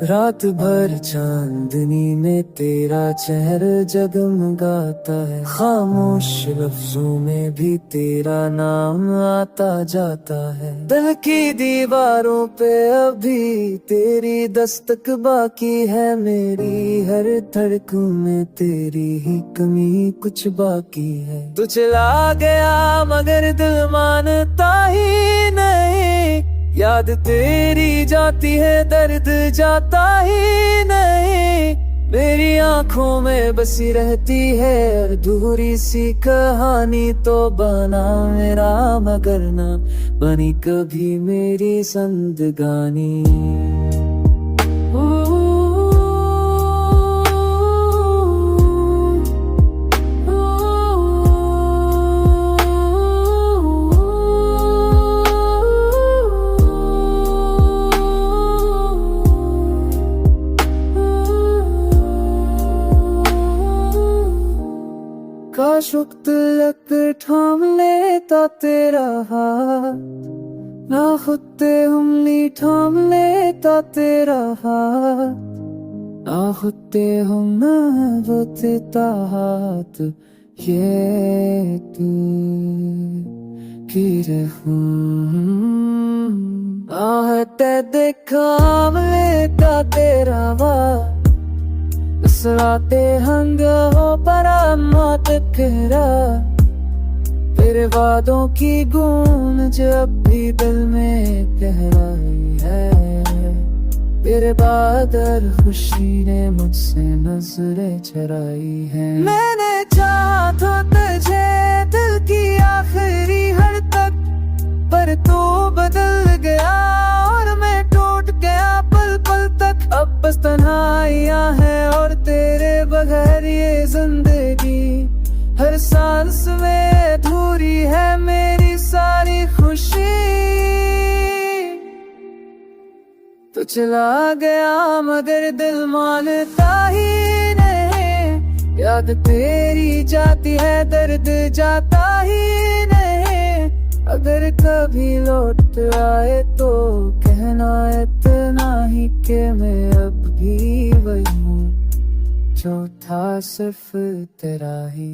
रात भर चांदनी में तेरा चेहरा जगमगाता है, खामोश लफ्जों में भी तेरा नाम आता जाता है। दिल की दीवारों पे अभी तेरी दस्तक बाकी है, मेरी हर धड़कन में तेरी ही कमी कुछ बाकी है। तू चला गया मगर दिल मानता ही नहीं, याद तेरी जाती है दर्द जाता ही नहीं। मेरी आंखों में बसी रहती है अधूरी सी कहानी, तो बना मेरा मगर ना बनी कभी मेरी जिंदगानी। काश वक्त लग थाम लेता तेरा हाथ, ना खुदते उंगली थाम लेता तेरा हाथ, ना खुदते हम ना वो तेता हाथ। ये तू की आहते दिखाम लेता तेरा हाथ, सराते हंग हो परा मौत खरा। तेरे वादों की गूंज अब भी दिल में कह रही है, तेरे बादल खुशी ने मुझसे नजरें चुराई है। मैंने चाहा तो तुझे दिल की आखिरी हर तक, पर तू बदल गया और मैं टूट गया पल पल तक। अब बस तन्हाइयां हैं और तेरे बगैर ये जिंदगी, हर सांस में अधूरी है मेरी सारी खुशी। तो चला गया मगर दिल मानता ही नहीं, याद तेरी जाती है दर्द जाता ही नहीं। अगर कभी लौट आए तो कहना इतना ही कि मैं अब भी वही हूँ जो था सिर्फ तेरा ही।